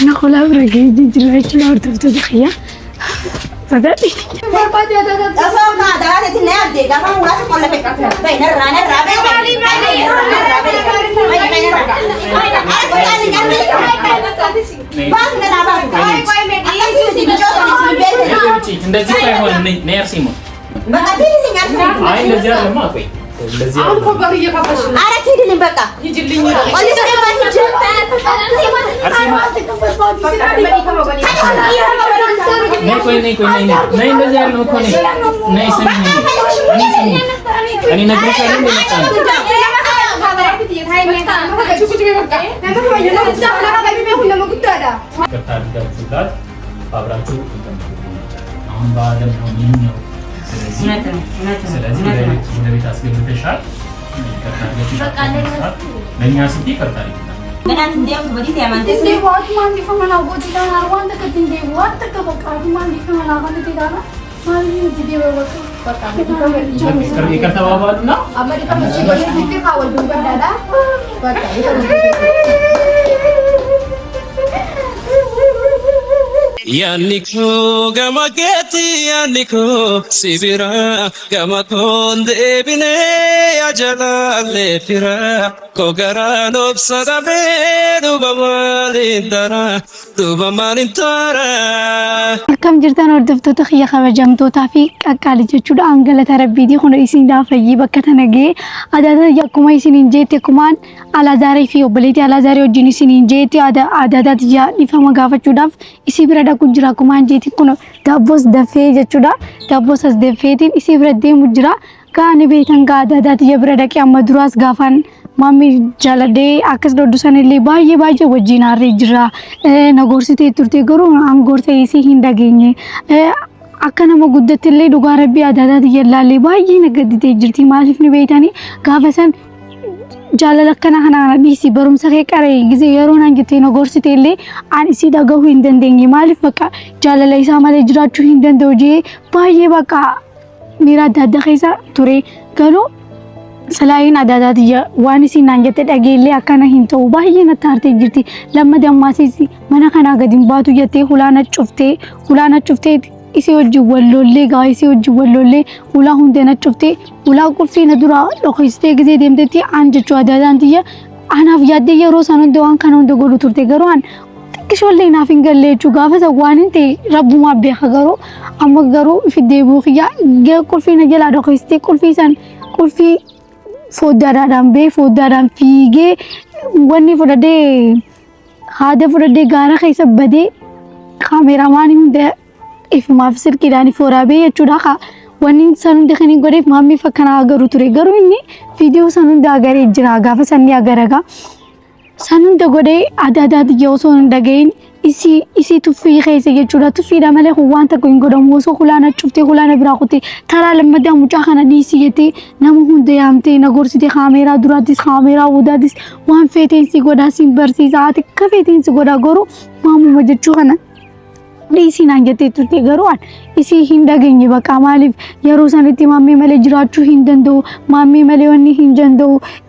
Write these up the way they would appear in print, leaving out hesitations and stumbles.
نقول أبرق يجي العيش الأرض تدخيا فدادي أصلا دارت النادي قفا وراسك ولا في بين الرانا الرابع አሁን ኮባሪ እየካፈሽ ነው። ኧረ ትሄድልኝ በቃ ይጅልኝ Yanniku gamaketi yanniku sibira gamakonde bine ajala lefira kogara lobsadabe dubamalintara كم جرتان وردفتو تخيا خبجمتو تافي قال جچودا انغلت ربيدي خنو اسين دا فيي بكتنگي ادادا يكما اسين جيتي كمان على زاري في وبليتي على زاري وجيني سين جيتي ادادا يا لفما غافچودا اسي بردا كجرا كمان جيتي كنو دابوس دفي جچودا دابوس اس دفيتين اسي بردا مجرا كان بيتن غادادا يبردا كي امدراس غافان मामी जलडे आकस डोडुसने ले बाये बाये वजीना रेजरा नगोरसिते तुरते गरो अंगोरते इसी हिंदा गेंगे अक्कन मगुद्दतिले दुगारबी आदादा यल्लाले बाये नगदिते जिरती मालिफने बेतानी गावसन जाललकना हना बीसी बरुम सखे करे गिजे यरोना गिते नगोरसिते ले आन इसी दगो हिंदन देंगे मालिफ बका जालले सामाले जराचु हिंदन दोजे बाये बका मेरा दादा खैसा तुरे करो सलाइन आदादात या वानिसी नांगते डगेले अकना हिंतो बाये न तारते जिरती लम्मा दम्मासी मना खाना गदिम बातु यते हुलाना चुफ्ते इसे वज्जु वल्लोले गाइसे वज्जु वल्लोले हुला हुंदे न चुफ्ते हुला कुफी न दुरा लोखिस्ते गजे देमते आन जचु आदादांतिया आनाफ यादे यरो सानो दोआन खानो दो गोलु तुरते गरोन किशोले नाफिंगले चुगाफस वानिते रब्बु मा बेखगरो अमगरो फिदेबु खिया गे कुफी न जला लोखिस्ते कुफी सन कुफी फोदाराम फीगे वन्नी फुडे हादे फुडे गारा कैसा बदे कामेरामान हुंदे इफ माफसर किरानी फोराबे चुड़ा खा वन्नी सनु देखनी गोरे मामी फकना अगर उतरे गरो इन्नी वीडियो सनु दागरे जरागा फसन्नी अगरगा सनु दगोरे आदा योसोन दगेन इसी तुफी कैसे ये चुड़ा तुफी डामले हुआ तक कोई गोडम वोसो खुलाना चुपते खुलाना बिराकुते थरा लम्मदा मुचाखना डीसी येते नमु हुंदे आमते नगोरसिते खामेरा दुरादिस खामेरा उदादिस वहां फेते सी गोडा सिम बरसी जाते कफेते सी गोडा गोरो मामू मजचुखना डीसी नांगते तुते गरोन इसी हिंदा गेंगे बका मालिफ यरोसनति मामी मले जराचु हिंदंदो मामी मले वन्नी हिंजंदो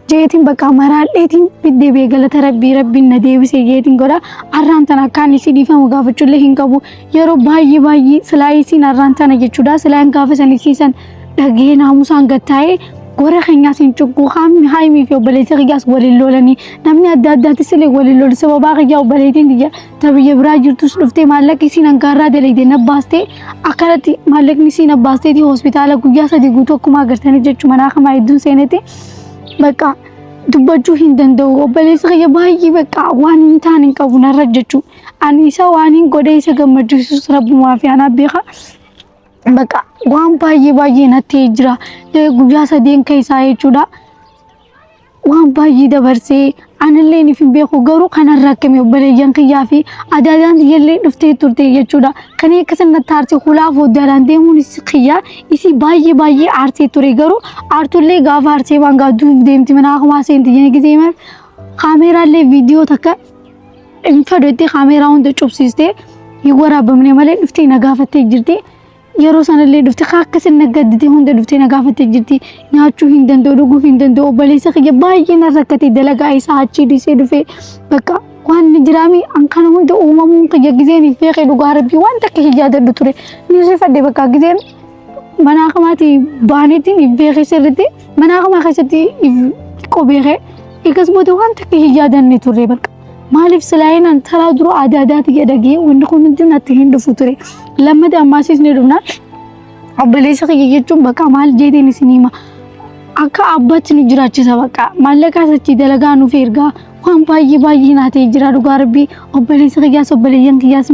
जेथिन बका मरा लेथिन पिद्दे बेगल थरबी रब्बी नदेवी से जेथिन गोरा अरांतना कानी सी दिफा मुगाफचुले हिंकबु यरो बाई सलाई सी नरांतना जेचुडा सलान गाफसनी सीसन डगे नामुसान गताए गोरा खंगा सिन चुगु खाम हाई मी फियो बले तगियास वलिलोलनी नमनी अदादा तसले वलिलोल सबबा गयाव बलेतिन दिया तब यब्रा जुरतुस लुफ्ते मालक किसी नंगारा देले दे नबास्ते अकरती मालक निसी नबास्ते दी हॉस्पिटल गुया सदी गुतो कुमा गरतने जेचु मना खमा इदुन सेनेते बका दुबजु हिंदंदो बलेस गय बाई बका वानिन तानिन कबुना रजचु अनिसा वानिन गोडे सगमजु सुरब माफियाना बेखा बका वाम बाई न तेजरा गुया सदीन कैसा है चुड़ा वाम बाई दबरसे अनले नि फिन बेखो गरो खाना रकमे बले यंखयाफी आदादान यले दुफ्ते तुरते ये चुड़ा कने कसन तारसे खुलाफ हो दरांदे मुन खिया इसी बाई आरसे तुरे गरो आरतुले गावारसे वांगा दूब देमति मना खमासे इंतने गिዜ मर ካሜራ ले वीडियो तक इंफडते ካሜራ उन द चुपसिस्ते ይወራ በምን ማለት दुफ्ते नगाफते जिरते यरोसनले दुफ्ते खाकस नगदते हुंदे दुफ्ते नगाफते जिरते न्याचु हिंदंदो दुगु हिंदंदो बलेस खय बाई न रकते दलगा ऐसा अच्छी दिसे दुफे बका waan jiraami an kana hunda uumamuun kiyya gizeen beekee dhugaa rabbii waan takka hijaadadhu ture ni rifadhe bakka gizeen mana kamaati baanetiin beekee sirriitti mana kamaa keessatti qobeekee eegas booda waan takka hijaadanne ture bakka maaliif silaayinaan taraa dura aadaati jedhagee wanti kun hundi natti hin dhufu ture lammata ammaasiis ni dhufnaan obboleessa kiyya jechuun bakka maal jeetiin isin hima akka abbaatti ni jiraachisa bakka maallaqaa sachi dalagaa nuuf ergaa waan baay'ee naatee jira dhugaa rabbii obboleessa kiyyaas obboleeyyan kiyyaas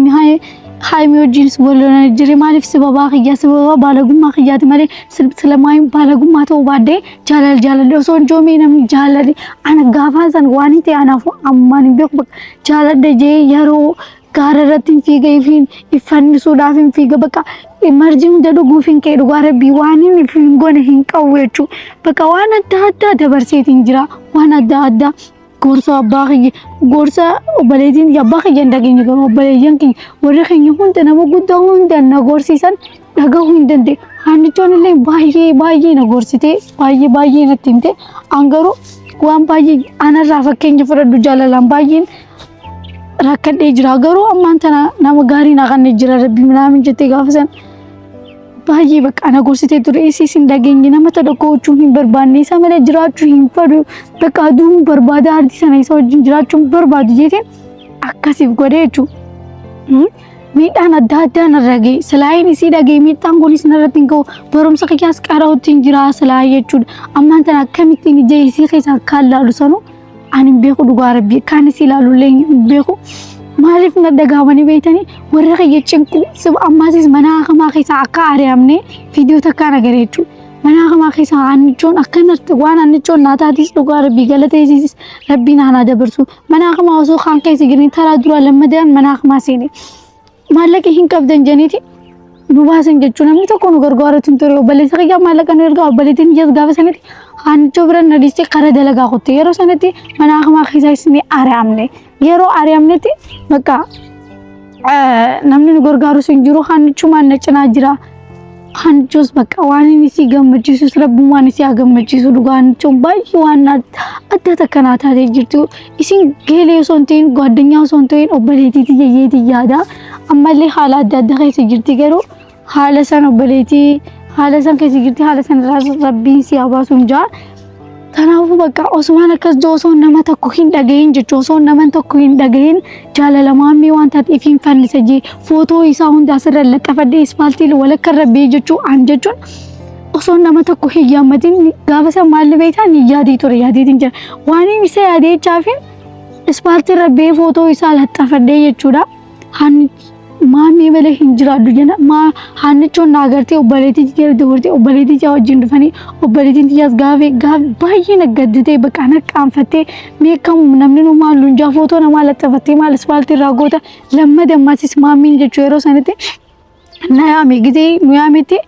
haimi wajjinis waloona jire maaliif sababa kiyyaa sababa baalagummaa kiyyaati malee silamaayim baalagummaa ta'uu baaddee jaalallee osoo hin joomee namni jaalallee ana gaafaa san waan ta'e anaaf ammaan hin beeku jaaladha jee yeroo gaara irratti hin fiiga ifannisuudhaaf hin fiiga bakka marji hunda dhuguuf hin ka'e dhugaa rabbii waan hin gone hin qabu jechuu bakka waan adda dabarseetiin jira waan adda gorsa abbaa kiyya gorsa obboleettiin abbaa kiyya dhageenya garuu obboleeyyan kiyya warri keenya hunda nama guddaa hunda na gorsiisan dhagahuu hin danda'e hannichoon illee baay'ee na gorsite baay'ee natti himte an garuu waan baay'ee anarraa fakkeenya fudhadhu jaalalaan baay'een rakkadhee jira garuu ammaan tana nama gaarii na kanneen jira rabbi minaamin jettee gaafasan baay'ee bakka ana gorsitee ture isiisin dhageenye nama tokko gochuun hin barbaanne isa malee jiraachuu hin fedhu bakka aduun barbaada ardii sana isa wajjin jiraachuun barbaadu jeetiin akkasiif godhee jechuudha. Miidhaan adda narra ga'e silaayin isii dhagee miidhaan kunis narratti hin ga'u barumsa kiyyaas qara'uutti hin jira silaayi jechuudha. Ammaan tana akkamittiin ija isii keessa akkaan laalu sanuu ani hin beeku dhugaa rabbii kaan isii ilaalullee hin beeku. Maaliif na dhagaamanii beeytanii warra kiyya cinku ammaasis mana hakamaa keessaa akka ari'amne viidiyoo takkaan agaree jechuudha. Mana hakamaa keessaa aannichoon akkanatti waan aannichoon naataatis dhugaa rabbii galateessisis rabbiin aanaa dabarsu. Mana hakamaa osoo kaan keessa jiran taraa dura lammadaan mana hakamaa seene. Maallaqa hin qabdan jeniiti nu baasan jechuun namni tokko nu gargaaratu hin ture obboleessa kiyyaa maallaqa nu ergaa obboleettiin ijas gaafa sanatti aannichoo bira na dhiistee kara dalagaa qotte yeroo sanatti mana hakamaa keessaa isin ari'amne. Yeroo ari'amnetti bakka namni nu gargaarus hin jiru hannichumaan na cinaa jira. Hannichos bakka waan inni si gammachiisus rabbumaan si gammachiisu dhugaa hannichoon baay'ee waan adda takka naa taatee jirtu. Isin geelee osoo hin ta'in gaaddinyaa osoo hin ta'in obboleettiitii yayyeetii yaada. Ammallee haala adda keessa jirti garuu haala san obboleettii haala san keessa jirti haala san rabbiin si habaasuun jaa. Kanaafuu bakka Osmaan akkas osoo nama tokko hin dhagahin jechuun osoo nama tokko hin dhagahin jaalalamaan waan taateef hin fannise jee footoo isaa hunda asirra laxafadhee ispaaltii walakka irra bee jechuun osoo nama tokko hin yaammatiin gaafa san maalli beektaa ni yaadii ture yaadiitiin jira waan isa yaadee jechaafin ispaaltii irra bee footoo isaa laxafadhee jechuudha. Maamii malee hin jiraadhu jenna hannichoon na agartee obboleettii jira dabartee obboleettii jaa wajjin dhufanii obboleettiin tiyyaas gaafee baay'ee naggadditee bakka na qaanfattee meekamu namni nu maal lunjaa footoo namaa laxafattee maal ispaaltii irraa goota lammada ammasis maamiin jechuu yeroo sanatti na yaame gizee nu yaametti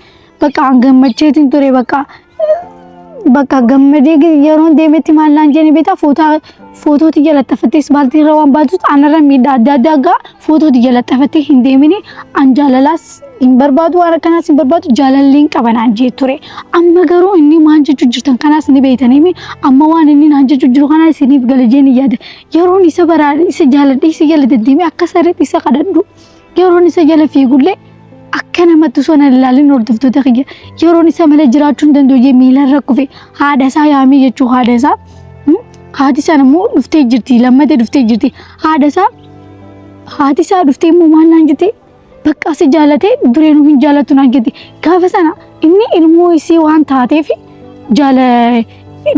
bakka gammacheetiin ture bakka gammadee yeroo deemetti maallaan jenni beektaa footootii jala laxafattee ispaaltii irra waan baatuuf anarra miidhaa adda gaa footootii jala laxafattee hin deemini an jaalalaas hin barbaadu waan akkanaas hin barbaadu jaalalleen qabanaan jee ture. Amma garuu inni maan jechuu jirtan kanaas ni beeytanii amma waan inni naan jechuu jiru kanaa isiniif gala jeen yaada yeroon isa baraadhe isa jaaladhe isa jala deddeemee akka sarreetti isa kadhadhu yeroon isa jala fiigullee akka namatti osoo na ilaalin hordoftoota kiyya yeroon isa malee jiraachuu hin danda'u jee miilarra kufe haadha isaa yaamee jechuu haadha isaa. Haati isaa immoo dhuftee jirti lammadee dhuftee jirti haati isaa dhuftee immoo maal naan jettee bakka si jaalatee dureen hin jaalatu naan jetti gaafa sana inni ilmoo isii waan taateef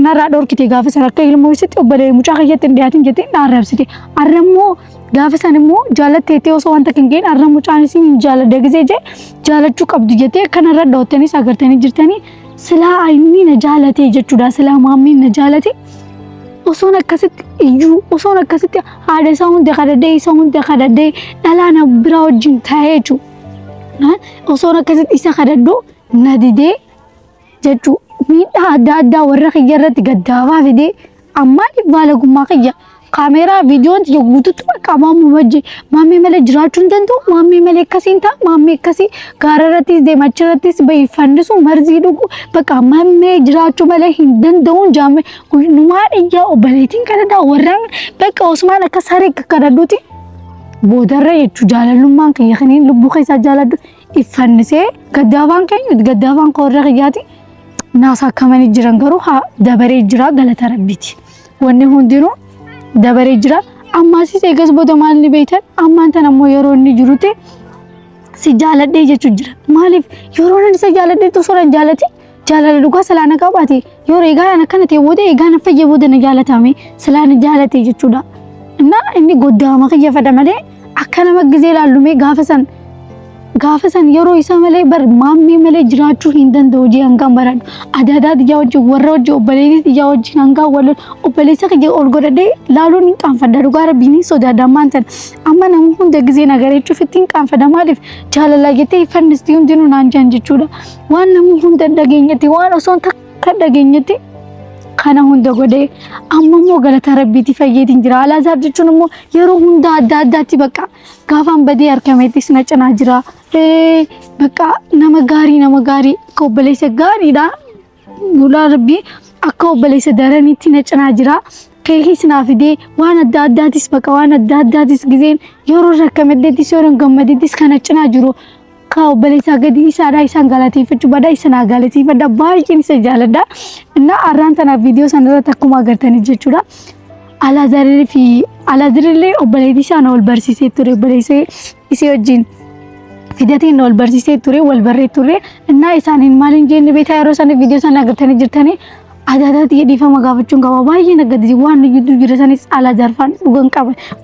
narraa dhorkite gaafa sana akka ilmoo isitti obbolee mucaa kiyyatti hin dhiyaatin jettee na arrabsite arrammoo gaafa sana immoo jaalatteettee osoo wanta kan ga'in arra mucaan isii hin jaaladha gisee jee jaalachuu qabdu jettee kanarra dhawwattanis agartanii jirtanii silaa inni na jaalatee jechuudha silaa maammiin na jaalate. Osoon akkasitti haadha isaa hunda kadhadhee isa hunda kadhadhee dhalaana biraa wajjin taa'ee jechuudha. Osoon akkasitti isa kadhadhu na didee jechuudha. Miidhaa adda warra kiyya irratti gaddaafaa fidee ammaaliif baalagummaa kiyya ካሜራ ቪዲዮን የጉቱት በቃ ማሙ ወጂ ማሜ መለ ጅራቹን ደንቶ ማሜ መለ ከሲንታ ማሜ ከሲ ጋረረቲስ ደማቸረቲስ በይፈንሱ መርዚ ዱጉ በቃ ማሜ ጅራቹ መለ ደንደውን ጃሜ ኑማን እያ ኦበሌቲን ከነዳ ወራን በቃ ኡስማን ከሳሪ ከከረዱቲ ቦደረ የቹ ጃለሉማን ከየኸኔን ልቡ ኸይሳ ጃለዱ ይፈንሴ ገዳባን ከኙት ገዳባን ኮረኽ ያቲ ናሳ ከመን ጅረን ገሩ ሀ ደበሬ ጅራ ገለተ ረቢቲ ወኔ ሁንዲኑ ደበሬ ጅራ አማሲ ሰገስ ቦደማን ቤተን አማንተን ሞ የሮኒ ጅሩቴ ሲጃለዴ ጀቹ ጅራ ማሊፍ የሮኒ ሲጃለዴ ተሶረን ጃለቲ ጃለለ ዱጋ ሰላነ ቀባቲ የሮ ይጋና ከነቴ ወደ ይጋና ፈየ ወደ ነጃለታሜ ሰላነ ጃለቴ ጀቹዳ እና እኒ ጎዳማ ከየፈደመለ አከነ መግዜ ላሉሜ ጋፈሰን የሮ ይሰመለ በር ማሚ መለ ጅራቹ ሂንደን ዶጂ አንጋም በራዱ አዳዳድ ያወጅ ወረወጅ ኦበሌት ያወጅ አንጋ ወለ ኦበሌት ከየ ኦልጎደደ ላሉን ቃንፈዳዱ ጋር ቢኒ ሶዳዳ ማንተን አማነ ሁን ደግዜ ነገሬቹ ፍቲን ቃንፈዳ ማለፍ ጃለላ ጌቴ ፈንስቲውን ዲኑ ናንጃንጅቹዳ ዋነሙ ሁን ደገኘቲ ዋና ሶን ተከደገኘቲ kana hunda gode ammo galata rabbiti fayyedin jira alazar jechuun yero hunda addaatti baka gaafan badii arkametis nacana jira baka nama gari ko balese gari da gula rabbi akka balese daranitti nacana jira ከይስ ናፍዴ ዋና ዳዳቲስ በቃ ዋና ዳዳቲስ ጊዜን የሮ ረከመደቲስ የሮን ገመደቲስ ከነጭና ጅሮ ካው በሌሳ ገዲ ሳዳይ ሳንጋላቲ ፍጭ ባዳይ ሰናጋላቲ ፈዳ ባይቂን ሰጃለዳ እና አራንተና ቪዲዮ ሰነረ ተኩማ ገርተን ጀቹዳ አላዘርሊ ኦበሌዲሳ ነው ወልበርሲሴ ቱሬ በሌሴ ኢሲዮጂን ፊደቴ ነው ወልበርሲሴ ቱሬ ወልበሬ ቱሬ እና ኢሳኒን ማሊንጄን ቤታ ያሮሰነ ቪዲዮ ሰና ገርተን ጅርተኔ አዳዳት የዲፋ መጋፈቹን ጋባ ባይ ነገዲ ዋን ይዱ ቢረሰኔስ አላዘርፋን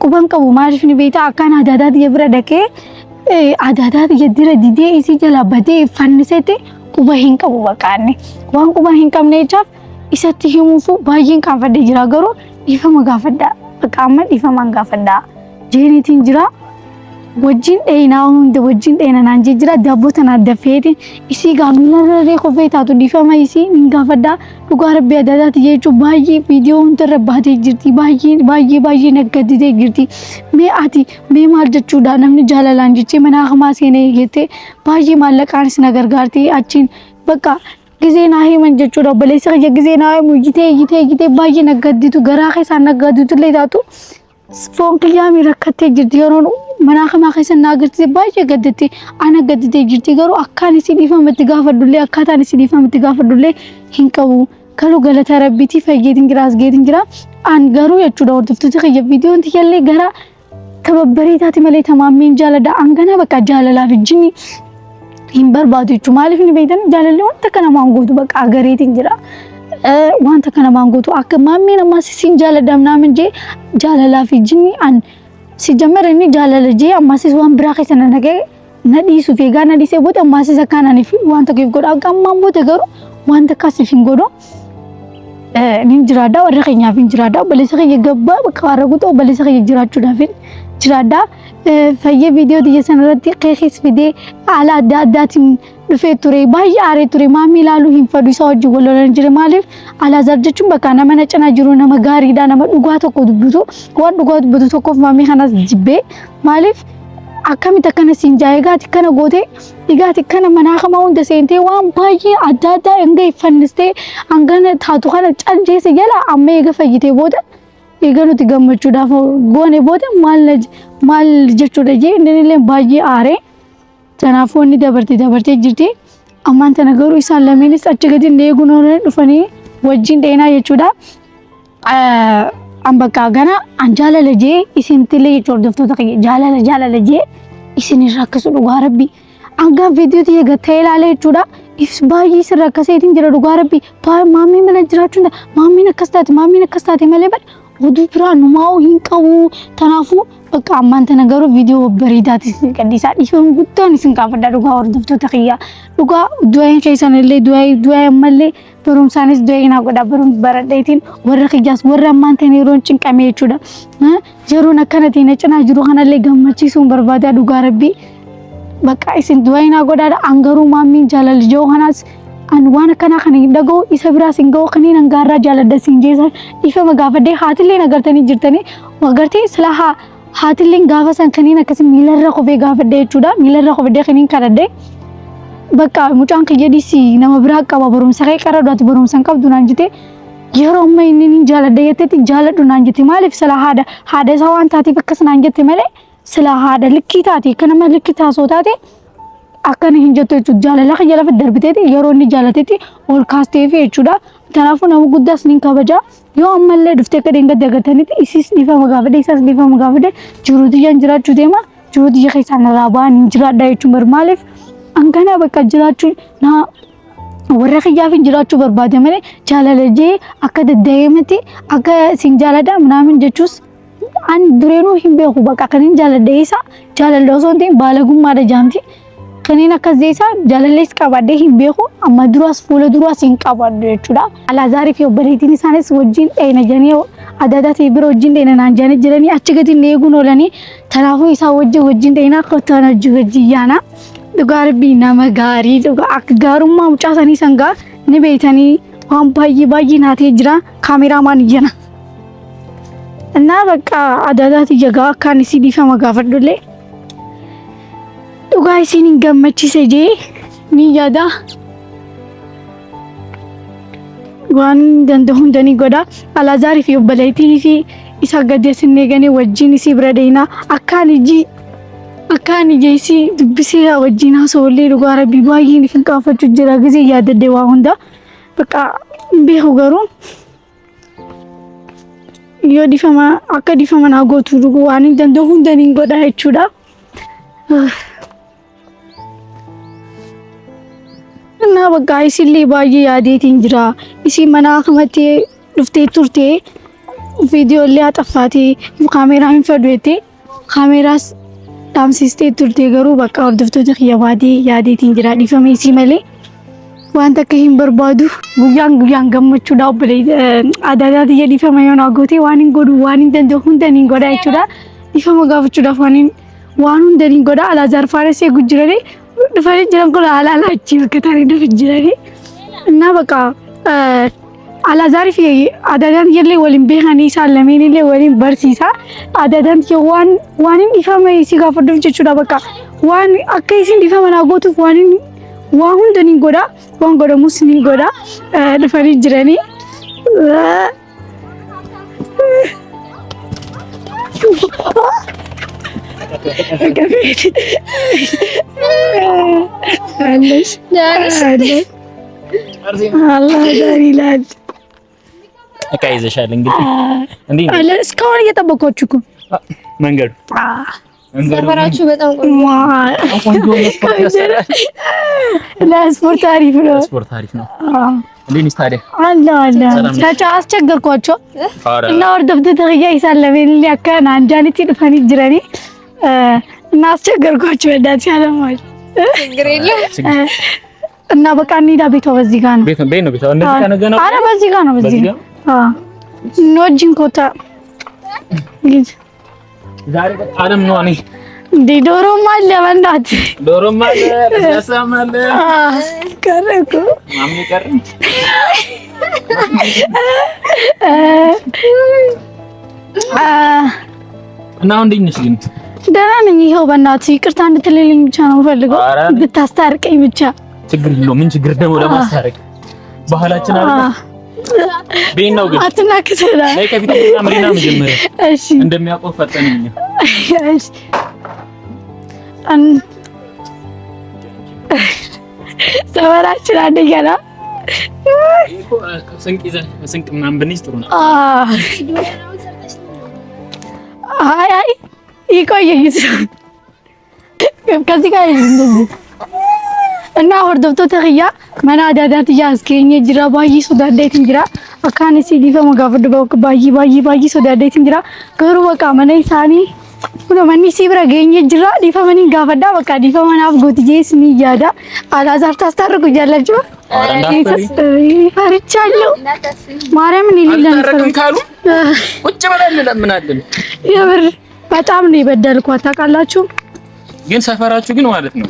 ቁበን ቀቡ ማርሽኒ ቤታ አካን አዳዳት የብረደከ አዳዳት የድረ ዲዴ ኢሲ ጀላበቴ ፈንሰቴ ቁባ ሂንቀቡ በቃኔ ዋን ቁባ ሂንቀምኔ ቻፍ ኢሰት ሂሙፉ ባይን ካፈደ ጅራ ገሩ ዲፋ መጋፈዳ በቃመ ዲፋ ማንጋፈዳ ጄኒቲን ጅራ ወጂን ዴናው እንደ ወጂን ዴና ናንጂ ጅራ ዳቦተና ደፌቲ ኢሲ ጋኑለረ ኮፌታቱ ዲፋ ማይሲ ንጋፈዳ ዱጋር ቢያዳዳት የጩ ባይ ቪዲዮን ተረባቴ ጅርቲ ባይ ነገድቴ ጅርቲ ሜአቲ ሜማርጀቹ ዳነም ጃላላንጂቼ መናኸማሴ ነው ይሄቴ ባይ ማለቃንስ ነገር ጋርቲ አቺን በቃ ጊዜና ሄ መንጀቹ ዳው በለይሰ የጊዜና ይቴ ባይ ነገድቱ ገራኸ ሳነገድቱ ለይታቱ ስፎን ክያሚ ረከቴ ጅርቲ የሮኑ መናኸማ ኸሰና ገርት ባይ ገድቲ አነ ገድቴ ጅርቲ ገሩ አካኒ ሲዲፋ ምትጋፈዱለ አካታኒ ሲዲፋ ምትጋፈዱለ ሂንቀቡ ከሉ ገለተ ረቢቲ ፈየድን ግራስ ጌድን ግራ አንገሩ የቹ ዳው ድፍቱ የቪዲዮ እንትየለ ገራ ከበበሪታት መለ ተማሚን ጃለዳ አንገና በቃ ጃለላ ፍጅኒ ይንበር ባዱቹ ማለፍኒ ቤተን ጃለለ ወንተ ከነማንጎቱ በቃ አገሬት እንጅራ ዋንተ ከነማንጎቱ አከማሚን ማሲሲን ጃለዳ ምናምን ጄ ጃለላ ፍጅኒ አን ሲጀመር እኔ ጃለለጂ አማሲስ ዋን ብራኸ ሰነነገ ነዲሱ ፌጋ ነዲሴ ቦታ ማሲስ ካናኒ ዋንተ ከፍ ጎዳ አቃማም ቦታ ገሩ ዋንተ ካስፊን ጎዶ ንንጅራዳ ወረኸኛ ፍንጅራዳ በለሰኸ የገባ በቃረጉቶ በለሰኸ የጅራቹ ዳፊን ጅራዳ ፈየ ቪዲዮ ዲየሰነረቲ ከኺስ ቪዲ አላ ዳዳቲን ዱፌቱሬ ባይ አሬ ቱሬ ማሚ ላሉ ሂንፈዱ ሰውጅ ወለለን ጅር ማለፍ አላ ዘርጀቹም በቃ ነመነጨና ጅሩ ነመጋሪ ዳ ነመዱጓቶ ኮዱብቱ ወን ዱጓቱ ብቱ ተኮፍ ማሚ ኻናስ ጅቤ ማለፍ አካሚ ተከነስ እንጃይ ጋት ከነ ጎቴ ይጋት ከነ መናኸማው እንደሰንቴ ዋን ባይ አዳዳ እንገ ይፈንስቴ አንገነ ታቱ ኻነ ጫንጄስ ይላ አመ የገፈይቴ ቦደ ይገኑ ትገመቹ ዳፎ ጎኔ ቦደ ማል ጀቹ ደጄ እንደኔ ባይ አሬ ተናፎኒ ደበርቴ ጅርቲ አማንተ ነገሩ ይሳለሚንስ አጭገዲ እንደጉኖረ ዱፈኒ ወጂን ዴና የቹዳ አንበቃ ገና አንጃለለጄ ኢሲንትለ የቾርደፍቶ ተቀየ ጃለለጄ ኢሲን ይራከሱ ዱጋረቢ አንጋ ቪዲዮ ተየገተይላለ ቹዳ ኢፍስ ባይ ሲራከሰይቲን ጅረ ዱጋረቢ ማሚ መለጅራቹ ማሚ ነከስታት መለበል ወዱ ብራኑ ማው ሂንቀው ተናፉ በቃ አማንተ ነገሩ ቪዲዮ በሪዳት ሲቀዲሳ ይፈም ጉዳን ሲንካፈዳ ዱጋ ወርደፍቶ ተቀያ ዱጋ ዱአይ ከይሰነለ ዱአይ መለ በሩም ሳንስ ዱአይና ጎዳ በሩም በረዳይቲን ወረخያስ ወራማንተ ኔሮን ጭንቀሜ ይቹዳ ጀሩ ነከነቲ ነጭና ጅሩ ኸናለ ገመቺ ሱን በርባዳ ዱጋ ረቢ በቃ ኢስን ዱአይና ጎዳ አንገሩ ማሚን ጃለል ጆሃናስ an waan akkana kana dhagoo isa biraa singoo kaniin angaarraa jaaladha sinjeesa ifa magaafadhee haatillee nagartanii jirtanii wagartee silaa haatillee gaafa san kaniin akkasii miilarra qofee gaafadhee jechuudha miilarra qofee kaniin kadhadhee bakka mucaan kiyyadisi nama biraa qaba barumsa kee qaradaati barumsa qabdu naan jite yeroo amma inni jaaladha jettetti jaaladhu naan jite maaliif silaa haadha isaa waan taatiif akkas naan jette malee silaa haadha likkii taati kanama likkii taasoo taate akkana hin jettu jechuudha jaalala kiyya lafa darbiteeti yeroo inni jaalatetti ol kaastee fi jechuudha kanaafuu nama guddaas ni kabaja yoo ammallee dhuftee kadeen gadda gatanitti isis dhifama gaafadhe isas dhifama gaafadhe jiruutiyyan jiraachuu deema jiruutiyya keessaan irraa ba'an hin jiraadha jechuun maaliif angana bakka jiraachuu na warra kiyyaaf hin jiraachuu barbaade malee jaalala jee akka daddaa'eematti akka isin jaaladha minaamin jechuus an dureenuu hin beeku bakka kaniin jaaladha isa jaaladha osoo hin ta'in baalagummaadha jaamti kaniin akkas jeessa jaalallees qabadhee hin beeku amma duraas fuula duraas hin qabadhu jechuudha. Alaazarii fi obboleettiin isaanis wajjin dheena jedhanii adda addaa ta'e bira wajjin dheena naan jedhanii jiranii achi gadi eeguun oolanii kanaafuu isaa wajjin dheenaa kottaan hojii yaana. Dhugaa rabbii nama gaarii dhugaa akka gaarummaa mucaa sanii sangaa ni beeytanii waan baay'ee naatee jira kaameramaan jana. Innaa bakka adda addaa ta'e jagaa akkaan isii dhiifama gaafadhullee. Dhugaa isiin hin gammachiise jee ni yaada waan danda'u hundanii godha Alaazarii fi obboleettii fi isa gaddeessinee ganee wajjin isii bira deena akkaan ijee isii dubbisee wajjin haasawallee dhugaa rabbii baay'een ifin qaafachuu jira gisee yaadadde waa hunda bakka beeku garuu yoo difama akka difama naa gootu dhugu waan hin danda'u hundanii godha jechuudha. Na bakka isillee baay'ee yaadeetiin jira isii mana akkamatti dhuftee turte viidiyoolee haxaffaatee kaameeraa hin fudhate kaameraas dhaamsistee turte garuu bakka hordoftoota kiyya baadee yaadeetiin jira dhiifame isii malee waan takka hin barbaadu guyyaan gammachuudha obboleettii adda addaa xiyya dhiifama yoo naa goote waan hin godhu waan hin danda'u hundaan hin godha jechuudha dhiifama gaafachuudhaaf waan hundaan hin godha Alaazaar Faaresee gujjiranii dhufanii jiran kun alaala achi bakka tarii dhufi jiranii እና በቃ Alaazarii fi Adadaan illee waliin beekanii isaan lameen illee waliin barsiisa Adadaan waan hin dhifame isii gaafadhuuf jechuudha bakka waan akka isin dhifama naa gootuuf waan hundaan hin godha waan godhamus ni godha dhufanii jiranii Allah dari lad. Oke, izah እንግዲህ እንዴ አለ እስካሁን እየጠበቃችሁ እኮ መንገዱ ሰፈራችሁ በጣም ቆንጆ ስፖርት ያሰራል። ለስፖርት አሪፍ ነው። ስፖርት አሪፍ ነው። እንዴት ነሽ ታዲያ? አለ ታቻ አስቸገርኳቸው እና ወርደብተ ተገያ ይሳለበኝ ለካና አንጃንቲ ድፈኒ ጅረኒ እና አስቸገርኳቸው እንዳት ያለማል ችግር የለም እና በቃ እንሂዳ ቤቷ በዚህ ጋር ነው። ቤት ነው ቤቷ እንደዚህ ጋር ነው ገና። አረ በዚህ ጋር ነው በዚህ ጋር ኖጂን ኮታ ልጅ ዛሬ በጣም ነው እኔ እንዴ ዶሮም አለ በእናት ዶሮም አለ ለሰም አለ ከረኩ ማሚ ቀር እና እንዴት ነሽ ግን? ደህና ነኝ። ይኸው በእናትህ ይቅርታ እንድትልልኝ ብቻ ነው ፈልገው ብታስታርቀኝ ብቻ። ችግር የለውም። ምን ችግር ደግሞ ለማስታረቅ ባህላችን አይደል? ቤት ነው ግን አትናከተላ ላይ ከፊትና ምሪና መጀመሪያ እሺ እንደሚያውቀው ፈጠነኝ። እሺ ሰወራችን አንደኛ ስንቅ ምናምን ብንይዝ ጥሩ ነው። አይ ይቆየኝ ከዚህ ጋር እንደዚህ እና ወርደብቶ ተኸያ መናዳዳት ያስከኝ ጅራ ባይ ሶዳዴት እንጅራ አካን ሲዲፈ መጋፈድ ባይ ሶዳዴት እንጅራ ገሩ በቃ መነይ ሳኒ ሁሉ ማኒ ሲብራ ገኝ ጅራ ዲፈ ማኒ ጋፈዳ በቃ ዲፈ ማናፍ ጎትጄስ ሚያዳ አላዛር ታስታርቁ ያላችሁ ፈርቻለሁ ማርያምን ይልልን ካሉ ቁጭ ብለን ለምናለን የብር በጣም ነው የበደልኳት ታውቃላችሁ ግን ሰፈራችሁ ግን ማለት ነው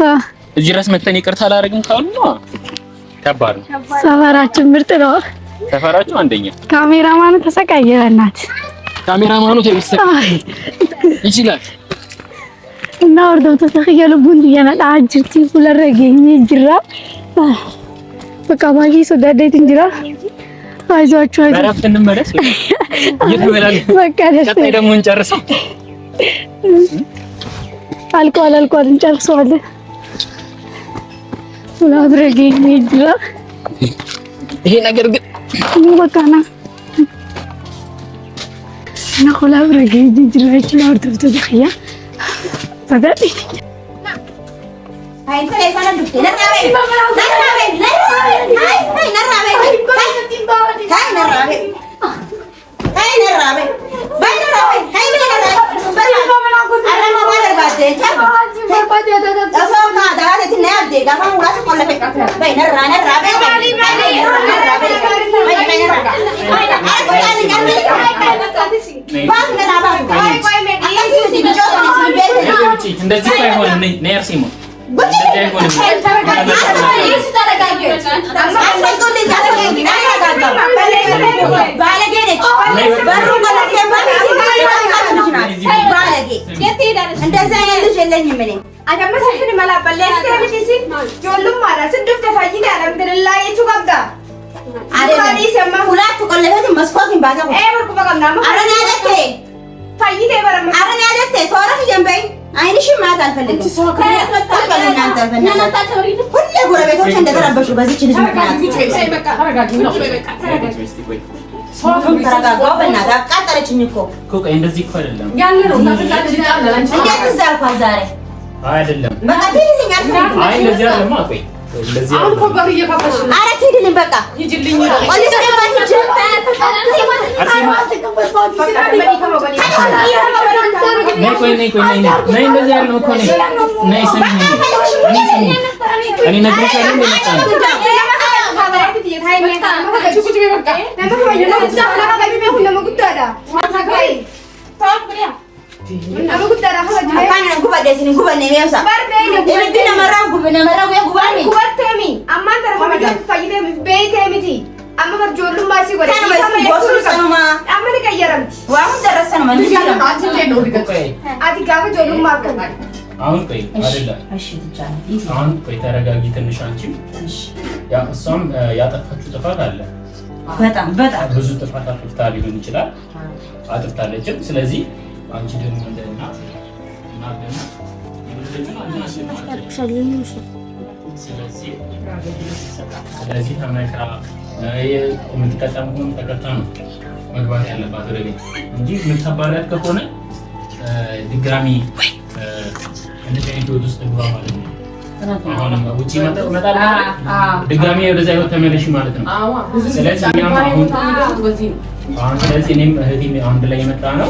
እዚህ ራስ መተን ይቅርታ አላረግም ካሉ ነው ከባድ ነው። ሰፈራችን ምርጥ ነው። ሰፈራችሁ አንደኛ። ካሜራማኑ ተሰቃየ። በእናትህ ካሜራማኑ ይችላል እና ወርደው ተሰቅየሉ ቡንድ እየነጣ አጅርቲ ሁለረገኝ ጅራ በቃ ባጊ ሶዳዴት እንጅራ አይዟችሁ በረፍት እንመለስ። ይተበላል በቃ ደስ ቀጣይ ደግሞ እንጨርሰው። አልቋል እንጨርሰዋለን። ሁለረገኝ ጅራ ይሄ ነገር ግን በቃና እና ሁለረገኝ ጅራ ይችላል ተተደخيا فدادي هاي انت ليش انا دكتور نرابي እንደዚህ አይሆንም። ነይ አርሲሞ አይንሽ ማታ አልፈልግም። እናንተ ሁሌ ጎረቤቶች እንደተረበሹ በዚች ልጅ ምክንያት ተረጋጋው። በእናትህ አቃጠለችኝ እኮ እንደዚህ እኮ አይደለም ያለ ነው። እንዴት እዛ አልኳት ዛሬ አይደለም በቃ ትሄድልኝ አልፈልግም። አይ እንደዚህ አይደለም። ቆይ እንደዚህ አሁን እኮ ጋር እየከፈሽ ነው። ኧረ ትሄድልኝ በቃ ሂጂልኝ። ቆልስ ለማትች ነይ እንደዚህ ያለው እኮ ነይ ስሚ እኔ ነግሬሻለሁ እንደመጣ ነው አሁን ቆይ አይደለም። አሁን ቆይ ተረጋጊ ትንሽ አንቺ። ያ እሷም ያጠፋችው ጥፋት አለ። በጣም ብዙ ጥፋት አጥፍታ ሊሆን ይችላል፣ አጥፍታለችም። ስለዚህ አንቺ ደግሞ እንደና ስለዚህ ተመክራ የምትቀጣም ሆኖ ተቀጣ ነው መግባት ያለባት ወደ ቤት እንጂ የምታባሪያት ከሆነ ድጋሚ እንደዚህ አይነት ህይወት ውስጥ ግባ ማለት ነው። አሁንም ውጪ መጣል ድጋሚ ወደዛ ህይወት ተመለሽ ማለት ነው። ስለዚህ እኛም አሁን ስለዚህ እኔም እህቴም አንድ ላይ የመጣ ነው።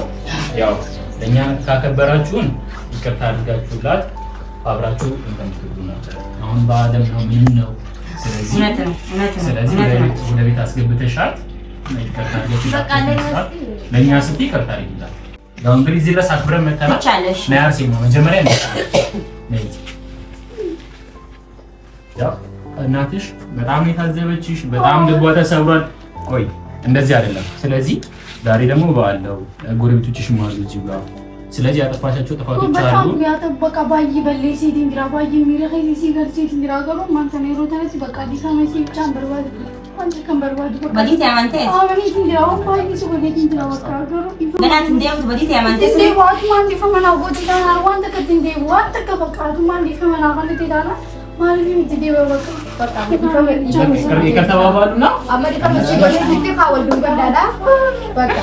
ያው ለእኛ ካከበራችሁን ይቅርታ አድርጋችሁላት አብራችሁ እንተምትሉ ነበር። አሁን በአደም ነው ምን ነው። ስለዚህ ወደ ቤት አስገብተሻት ይቅርታ አድርጋችሁላት ለእኛ ስትይ ይቅርታ አድርጊላት። ያው እንግዲህ እዚህ ድረስ አክብረን መተናል። ነይ አርሴማ መጀመሪያ ነይ ያው እናትሽ በጣም የታዘበችሽ በጣም ልቧ ተሰብሯል። ቆይ እንደዚህ አይደለም። ስለዚህ ዛሬ ደግሞ ባለው ጎረቤቶችሽ ማለት እዚህ ጋር ስለዚህ ያጠፋሻቸው ጥፋቶች አሉ። ያጠበቃ ባይ በሌሲ ዲንግራ ባይ ሚረኸ ሲገርሲ ዲንግራ ገሮ ማንተኔ ሮተነች በቃ ዲሳማ ሲጫን በርባድ አንተ ከንበርባድ በዲት ያማንተ አሁን ዲንግራ ባይ ሲጎ ዲንግራ በቃ ገሮ ምናት እንደው በዲት ያማንተ እንዴ ዋት ማን ዲፈመና ጎዲታ አርዋንተ ከዲንዴ ዋት ከበቃ ማን ዲፈመና ማለት ይዳና ማለት ይምትዴ በቃ ይከተባባሉና አመሪካ መስጂድ ዲቴ ካወልዱ ገዳዳ በቃ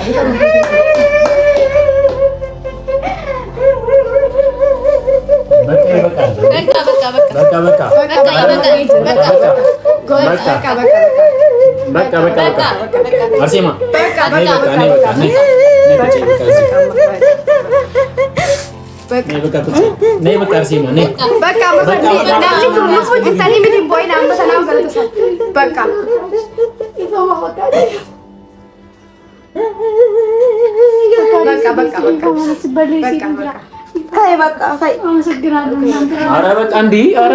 ኧረ በቃ እንዲህ ኧረ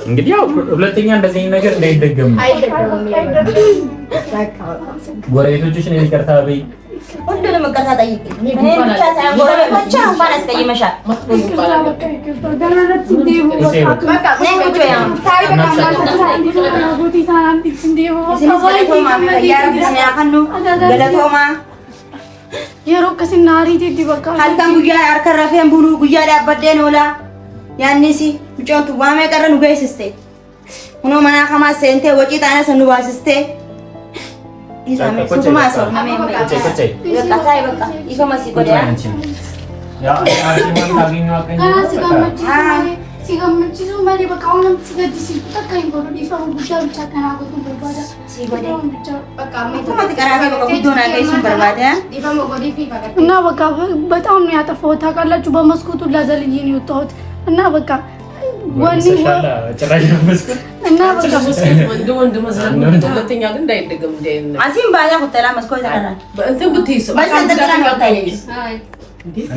እንግዲህ ያው ሁለተኛ እንደዚህ አይነት ነገር እንዳይደገም ጎረቤቶችሽን ይቅርታ በይ። ሁሉንም ይቅርታ ጠይቂ። እኔ ብቻ ሳይሆን ጎረቤቶች እንኳን አስቀይመሻል። yeroo akkasiin naariitti bakka halkan guyyaa harka rafeen bulu guyyaa dhaabbadheen oola yaannisi mucoontu waamee qarra nu geessiste kunoo manaa kamaa seentee wacii xaana san nu baasiste isaame sutuma soornamee bakka taa'e bakka ifama si godhe si gammachiisu malee bakka waan namatti si gaddisiisu takka hin godhu dhiifama guddaa bichaa kanaa godhuun barbaada si godhe bakka ammeetumatti qaraabee bakka guddoo naa geessuun barbaada dhiifama godhee fi bakka እና በቃ በጣም ነው ያጠፋሁት ታውቃላችሁ በመስኮቱ ላዘልዬ ነው የወጣሁት እና በቃ ወኒ ጭራሽ መስኮት እና በቃ ወንድ መስራት ሁለተኛ ግን እንዳይደገም እንደይነ አሲም ባያ ቁጠላ መስኮት ተቀራ እንትን ጉትይስ በሰንተ ተቀራ ነው ታይልስ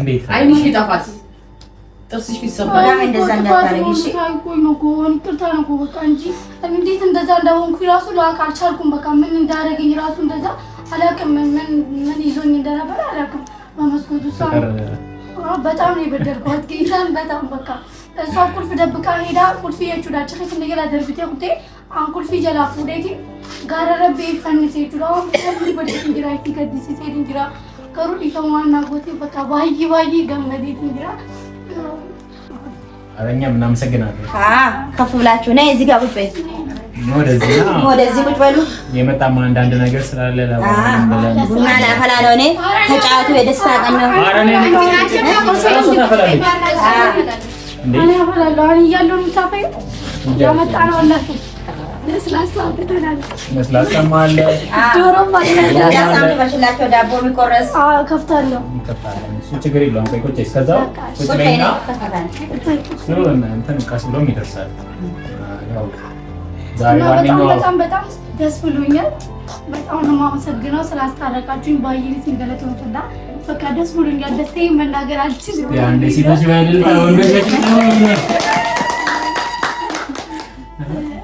እንዴት አይንሽ ይጣፋል ጥርስሽ ቢሰማ ያን እንደዛ እንዳታረጊ እሺ ታይቆይ ነው ኮን ጥርታ ነው በቃ እንጂ እንዴት እንደዛ እንደሆንኩ ራሱ ላውቅ አልቻልኩም በቃ ምን እንዳደረገኝ ራሱ እንደዛ አላውቅም ምን ይዞኝ እንደነበር አላውቅም በመስኮቱ ሳም በጣም ነው የበደልኳት ጌታን በጣም በቃ እሷ ቁልፍ ደብቃ ሄዳ ቁልፍ የቹዳች ከስ እንደገና ደርብቴ ቁጤ አን ቁልፍ ጀላፉ ዴቲ ጋራረቤ ፈንሴ ቹዳው ሁሉ በደት እንግራ ይከዲስ ሲሄድ እንግራ ከሩ ዲፈማና ጎቴ በቃ ባይ ገመዴት እንግራ አረኛ ምን አመሰግናለሁ ከፍ ብላችሁ ነይ እዚህ ጋር ቁጭ በይ ወደዚህ ቁጭ በሉ የመጣማ አንዳንድ ነገር ስላለ ቡና ላፈላ ነው እኔ ተጫወቱ የደስታ ቀን ነው አረኔ እኔ አፈላለሁ አሁን እያለሁ ምታፈይ ያመጣ ነው አላችሁ ለስላሳ በተናል መስላሳማ አለ ዶሮም አለ ያሳም በሽላቸው ዳቦ የሚቆረስ ከፍታለሁ እሱ ችግር የለውም ቆይ ቆይ እስከዛው ቁጭ በይና ስለሆነ እንትን ቀስ ብሎም ይደርሳል ያው ዛሬ ዋነኛው በጣም ደስ ብሎኛል በጣም ነው የማመሰግነው ስላስታረቃችሁኝ ባይሪት እንደለተው ተዳ በቃ ደስ ብሎኛል ደስታዬን መናገር አልችልም ያንዴ ሲቶች ባይደል ወንዶች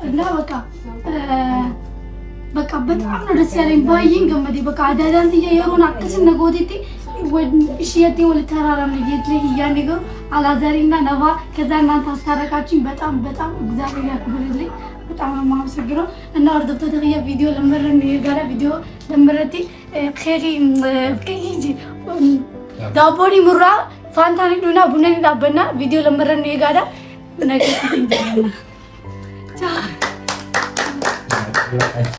እና በቃ በጣም ነው ደስ ያለኝ ባይን ገመዴ በቃ አዳዳንት የየሩን አክስ ነገውቴ እሺየቴ ወለ ተራራም ልጅት ላይ ያንገው አላዛሪና ነባ ከዛ እናንተ አስታረቃችሁኝ በጣም እግዚአብሔር ያክብርልኝ በጣም ነው የማመሰግነው እና ወርደቶ ተገየ ቪዲዮ ለምረን የጋራ ቪዲዮ ለምረቲ ኸሪ ዳቦኒ ሙራ ፋንታኒ ዱና ቡነኒ ዳበና ቪዲዮ ለምረን የጋራ ነገር